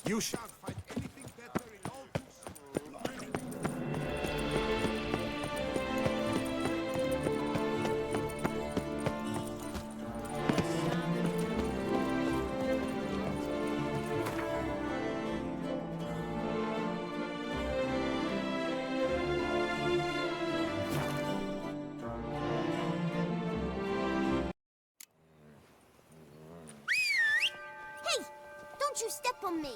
You shan't find anything better in all Hey! Don't you step on me!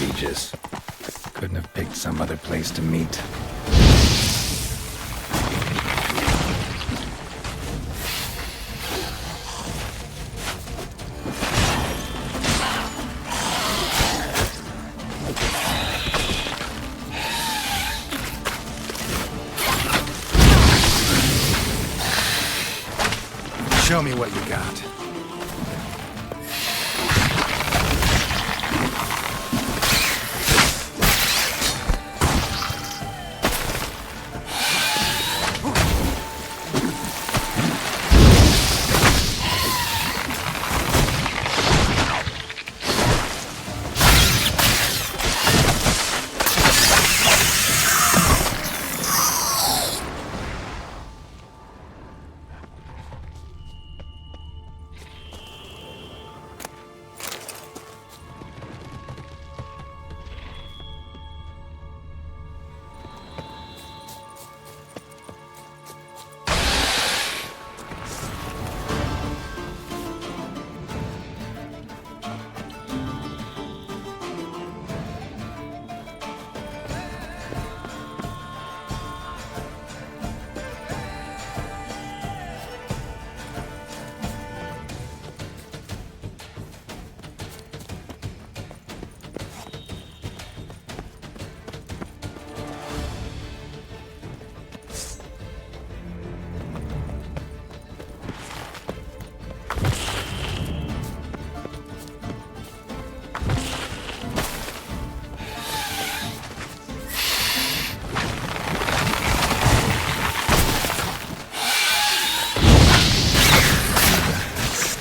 Regis. Couldn't have picked some other place to meet. Show me what you got.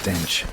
Stench.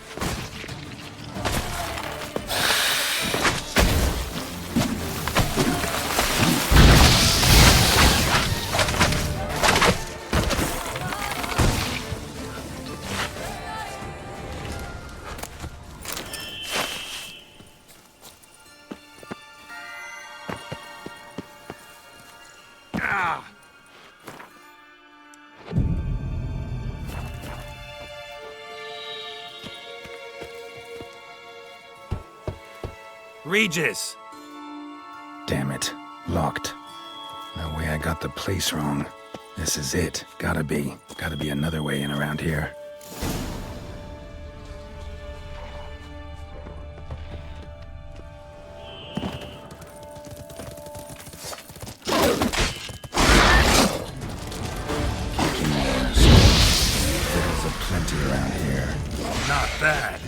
Regis! Damn it. Locked. No way I got the place wrong. This is it. Gotta be. Gotta be another way in around here. Kicking ass. There's a plenty around here. Not bad.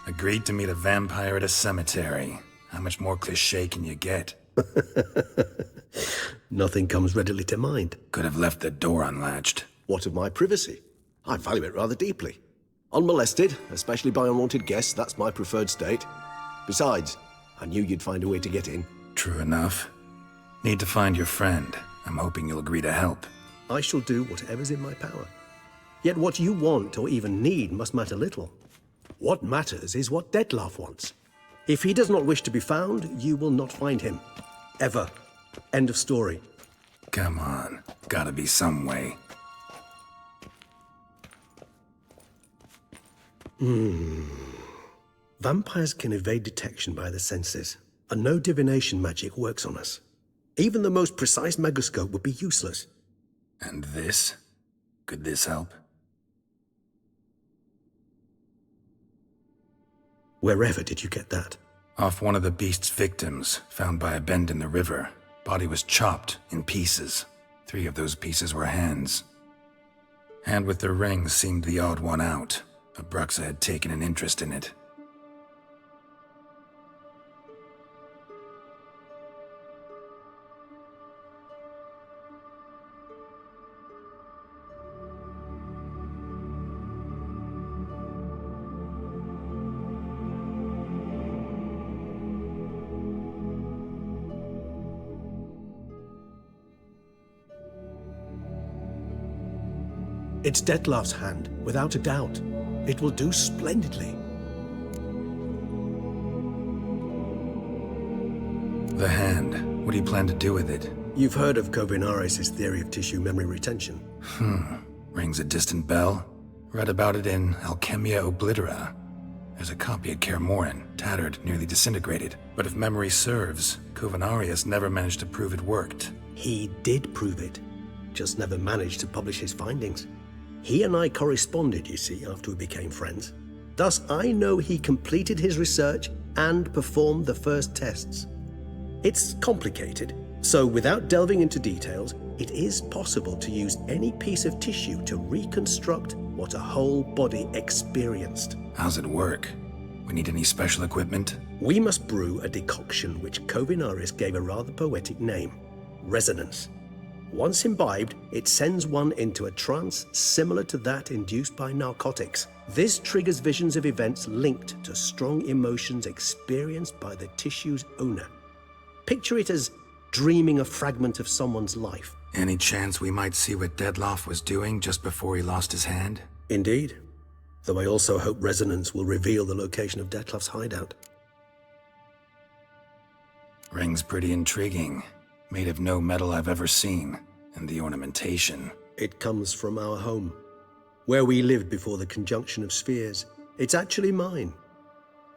Agreed to meet a vampire at a cemetery. How much more cliché can you get? Nothing comes readily to mind. Could have left the door unlatched. What of my privacy? I value it rather deeply. Unmolested, especially by unwanted guests, that's my preferred state. Besides, I knew you'd find a way to get in. True enough. Need to find your friend. I'm hoping you'll agree to help. I shall do whatever's in my power. Yet what you want or even need must matter little. What matters is what Dettlaff wants. If he does not wish to be found, you will not find him. Ever. End of story. Come on. Gotta be some way. Vampires can evade detection by the senses, and no divination magic works on us. Even the most precise megascope would be useless. And this? Could this help? Wherever did you get that? Off one of the beast's victims, found by a bend in the river. Body was chopped in pieces. 3 of those pieces were hands. Hand with the ring seemed the odd one out, but Bruxa had taken an interest in it. It's Dettlaff's hand, without a doubt. It will do splendidly. The hand. What do you plan to do with it? You've heard of Kovinaris' theory of tissue memory retention. Rings a distant bell. Read about it in Alchemia Oblitera. There's a copy at Kaer Morhen, tattered, nearly disintegrated. But if memory serves, Kovinaris never managed to prove it worked. He did prove it, just never managed to publish his findings. He and I corresponded, you see, after we became friends. Thus, I know he completed his research and performed the first tests. It's complicated, so without delving into details, it is possible to use any piece of tissue to reconstruct what a whole body experienced. How's it work? We need any special equipment? We must brew a decoction which Kovinaris gave a rather poetic name, resonance. Once imbibed, it sends one into a trance similar to that induced by narcotics. This triggers visions of events linked to strong emotions experienced by the tissue's owner. Picture it as dreaming a fragment of someone's life. Any chance we might see what Dettlaff was doing just before he lost his hand? Indeed. Though I also hope resonance will reveal the location of Dettlaff's hideout. Ring's pretty intriguing. Made of no metal I've ever seen. And the ornamentation. It comes from our home, where we lived before the conjunction of spheres. It's actually mine.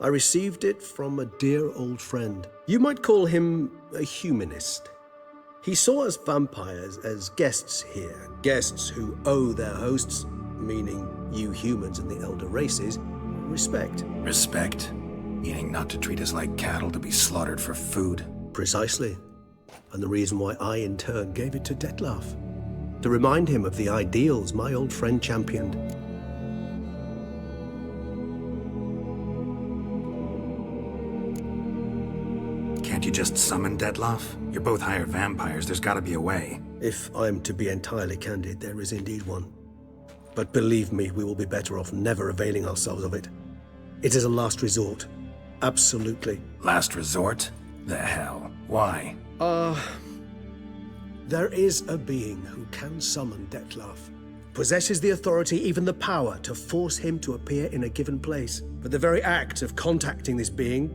I received it from a dear old friend. You might call him a humanist. He saw us vampires as guests here, guests who owe their hosts, meaning you humans and the elder races, respect. Respect? Meaning not to treat us like cattle to be slaughtered for food? Precisely. And the reason why I, in turn, gave it to Dettlaff. To remind him of the ideals my old friend championed. Can't you just summon Dettlaff? You're both hired vampires, there's gotta be a way. If I'm to be entirely candid, there is indeed one. But believe me, we will be better off never availing ourselves of it. It is a last resort. Absolutely. Last resort? The hell? Why? There is a being who can summon Dettlaff. Possesses the authority, even the power, to force him to appear in a given place. But the very act of contacting this being,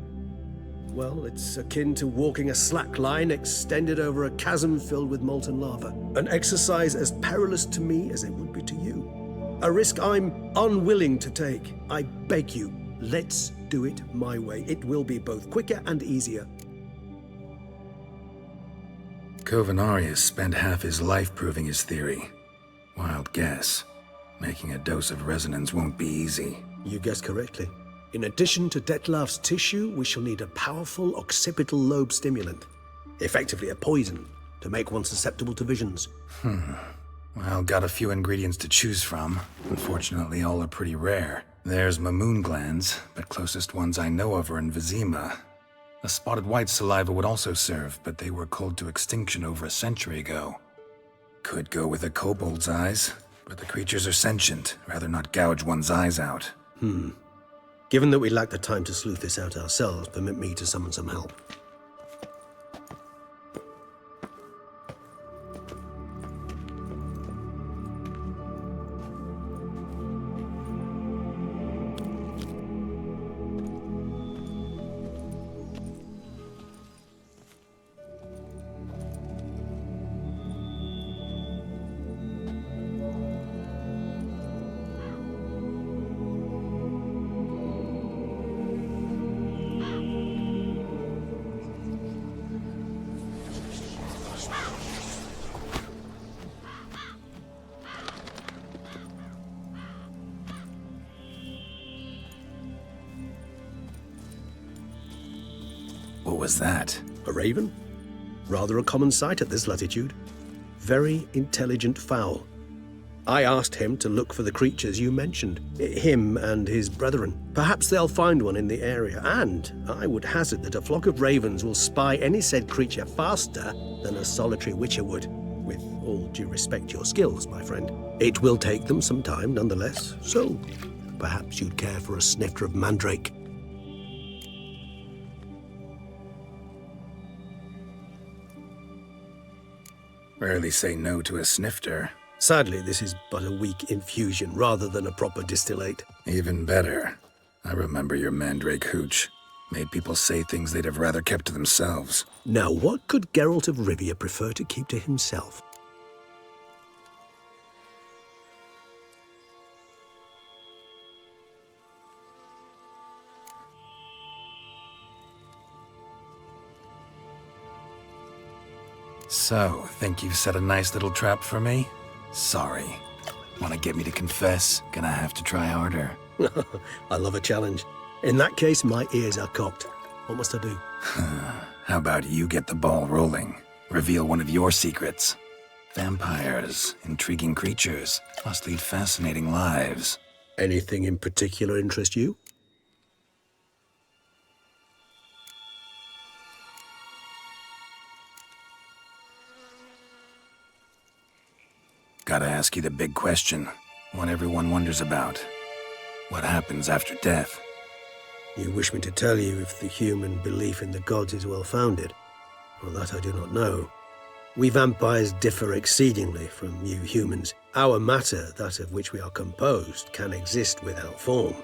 well, it's akin to walking a slack line extended over a chasm filled with molten lava. An exercise as perilous to me as it would be to you. A risk I'm unwilling to take. I beg you, let's do it my way. It will be both quicker and easier. Kovinaris spent half his life proving his theory. Wild guess. Making a dose of resonance won't be easy. You guessed correctly. In addition to Dettlaff's tissue, we shall need a powerful occipital lobe stimulant. Effectively a poison, to make one susceptible to visions. Well, got a few ingredients to choose from. Unfortunately, all are pretty rare. There's Mamoon glands, but closest ones I know of are in Vizima. A spotted white saliva would also serve, but they were culled to extinction over a century ago. Could go with a kobold's eyes, but the creatures are sentient. Rather not gouge one's eyes out. Given that we lack the time to sleuth this out ourselves, permit me to summon some help. What was that? A raven? Rather a common sight at this latitude. Very intelligent fowl. I asked him to look for the creatures you mentioned, him and his brethren. Perhaps they'll find one in the area, and I would hazard that a flock of ravens will spy any said creature faster than a solitary witcher would. With all due respect to your skills, my friend. It will take them some time, nonetheless, so perhaps you'd care for a snifter of mandrake. Rarely say no to a snifter. Sadly, this is but a weak infusion rather than a proper distillate. Even better. I remember your mandrake hooch. Made people say things they'd have rather kept to themselves. Now, what could Geralt of Rivia prefer to keep to himself? So, think you've set a nice little trap for me? Sorry. Want to get me to confess? Gonna have to try harder. I love a challenge. In that case, my ears are cocked. What must I do? How about you get the ball rolling? Reveal one of your secrets. Vampires, intriguing creatures, must lead fascinating lives. Anything in particular interest you? Gotta ask you the big question. One everyone wonders about. What happens after death? You wish me to tell you if the human belief in the gods is well-founded? Well, that I do not know. We vampires differ exceedingly from you humans. Our matter, that of which we are composed, can exist without form.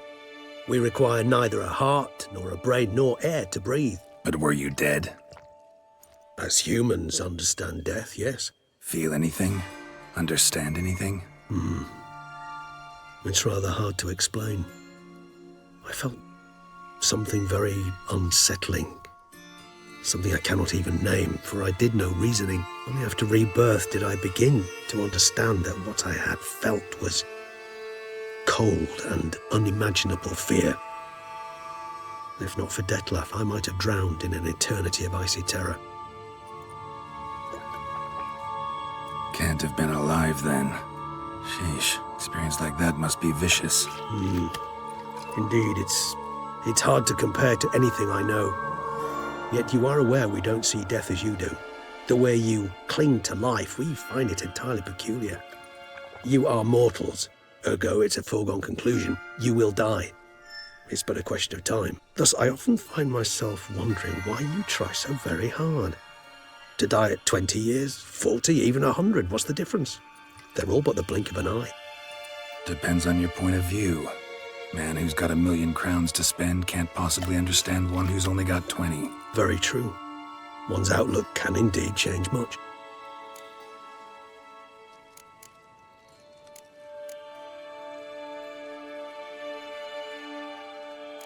We require neither a heart, nor a brain, nor air to breathe. But were you dead? As humans understand death, yes. Feel anything? Understand anything? It's rather hard to explain. I felt something very unsettling. Something I cannot even name, for I did no reasoning. Only after rebirth did I begin to understand that what I had felt was cold and unimaginable fear. If not for Detlef, I might have drowned in an eternity of icy terror. Can't have been alive then. Sheesh, experience like that must be vicious. Indeed, it's hard to compare to anything I know. Yet you are aware we don't see death as you do. The way you cling to life, we find it entirely peculiar. You are mortals, ergo it's a foregone conclusion. You will die. It's but a question of time. Thus, I often find myself wondering why you try so very hard. To die at 20 years, 40, even 100, what's the difference? They're all but the blink of an eye. Depends on your point of view. Man who's got 1,000,000 crowns to spend can't possibly understand one who's only got 20. Very true. One's outlook can indeed change much.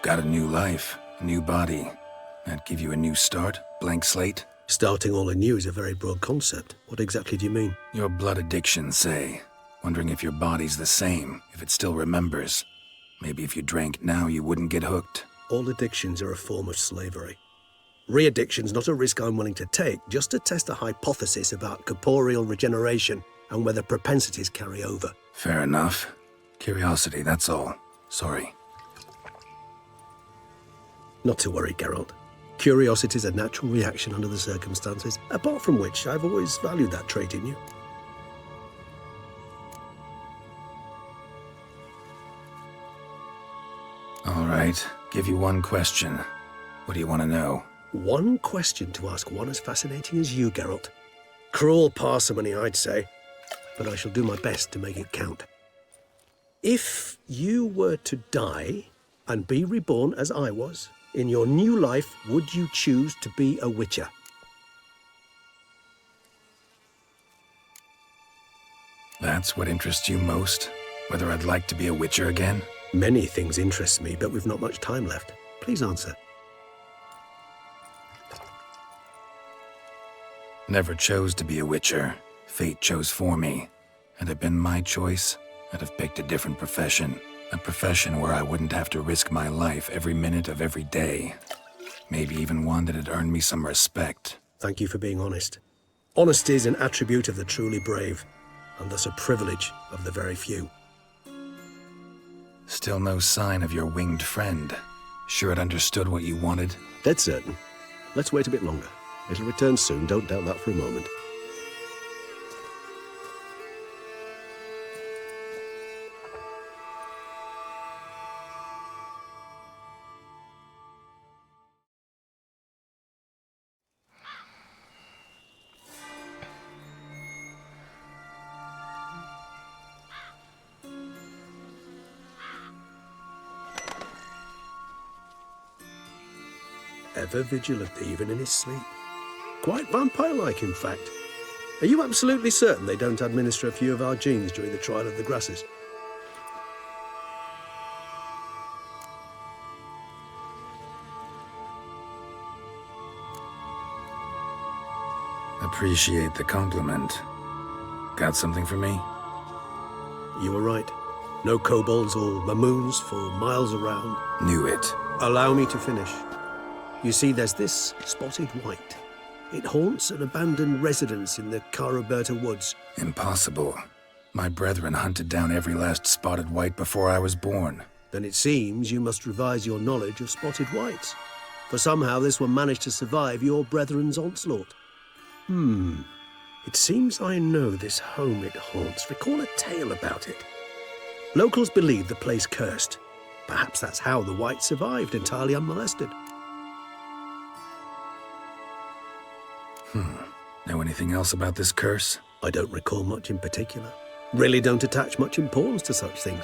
Got a new life, a new body. That give you a new start, blank slate? Starting all anew is a very broad concept. What exactly do you mean? Your blood addiction, say. Wondering if your body's the same, if it still remembers. Maybe if you drank now, you wouldn't get hooked. All addictions are a form of slavery. Re-addiction's not a risk I'm willing to take, just to test a hypothesis about corporeal regeneration and whether propensities carry over. Fair enough. Curiosity, that's all. Sorry. Not to worry, Geralt. Curiosity is a natural reaction under the circumstances, apart from which I've always valued that trait in you. All right, give you one question. What do you want to know? One question to ask one as fascinating as you, Geralt. Cruel parsimony, I'd say, but I shall do my best to make it count. If you were to die and be reborn as I was, in your new life, would you choose to be a witcher? That's what interests you most? Whether I'd like to be a witcher again? Many things interest me, but we've not much time left. Please answer. Never chose to be a witcher. Fate chose for me. Had it been my choice, I'd have picked a different profession. A profession where I wouldn't have to risk my life every minute of every day. Maybe even one that had earned me some respect. Thank you for being honest. Honesty is an attribute of the truly brave, and thus a privilege of the very few. Still no sign of your winged friend. Sure it understood what you wanted? Dead certain. Let's wait a bit longer. It'll return soon, don't doubt that for a moment. Ever vigilant, even in his sleep. Quite vampire-like, in fact. Are you absolutely certain they don't administer a few of our genes during the trial of the grasses? Appreciate the compliment. Got something for me? You were right. No kobolds or mamoons for miles around. Knew it. Allow me to finish. You see, there's this spotted white. It haunts an abandoned residence in the Caraberta woods. Impossible. My brethren hunted down every last spotted white before I was born. Then it seems you must revise your knowledge of spotted whites. For somehow this one managed to survive your brethren's onslaught. It seems I know this home it haunts. Recall a tale about it. Locals believe the place cursed. Perhaps that's how the white survived entirely unmolested. Know anything else about this curse? I don't recall much in particular. Really don't attach much importance to such things.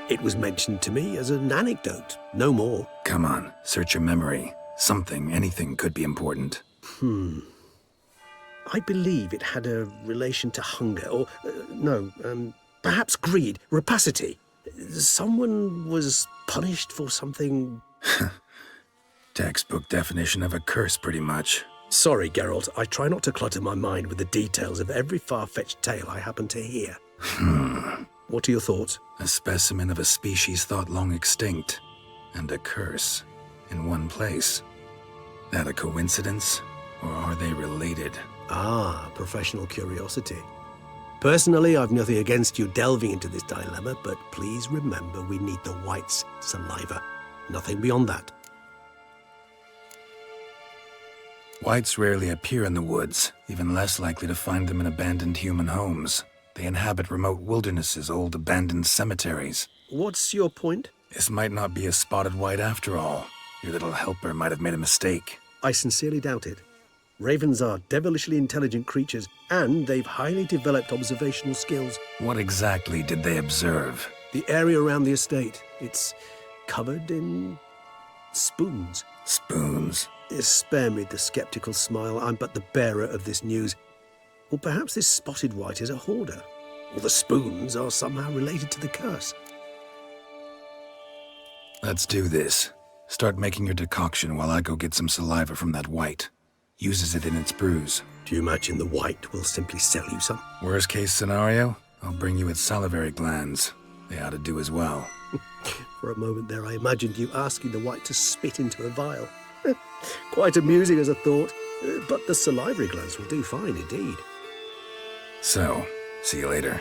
It was mentioned to me as an anecdote, no more. Come on, search your memory. Something, anything could be important. I believe it had a relation to hunger, or, perhaps greed, rapacity. Someone was punished for something... Textbook definition of a curse, pretty much. Sorry, Geralt, I try not to clutter my mind with the details of every far-fetched tale I happen to hear. What are your thoughts? A specimen of a species thought long extinct, and a curse, in one place. That a coincidence, or are they related? Ah, professional curiosity. Personally, I've nothing against you delving into this dilemma, but please remember we need the white's saliva. Nothing beyond that. Whites rarely appear in the woods, even less likely to find them in abandoned human homes. They inhabit remote wildernesses, old abandoned cemeteries. What's your point? This might not be a spotted white after all. Your little helper might have made a mistake. I sincerely doubt it. Ravens are devilishly intelligent creatures, and they've highly developed observational skills. What exactly did they observe? The area around the estate, it's covered in spoons. Spoons? Spare me the skeptical smile. I'm but the bearer of this news. Or perhaps this spotted white is a hoarder. Or the spoons are somehow related to the curse. Let's do this. Start making your decoction while I go get some saliva from that white. Uses it in its brews. Do you imagine the white will simply sell you some? Worst case scenario, I'll bring you its salivary glands. They ought to do as well. For a moment there, I imagined you asking the white to spit into a vial. Quite amusing as a thought, but the salivary glands will do fine indeed. So, see you later.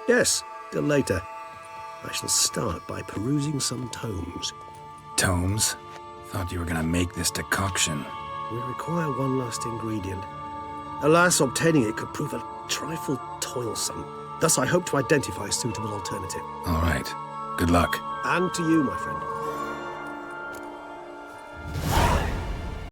Yes, till later. I shall start by perusing some tomes. Tomes? Thought you were gonna make this decoction. We require one last ingredient. Alas, obtaining it could prove a trifle toilsome. Thus, I hope to identify a suitable alternative. All right. Good luck. And to you, my friend.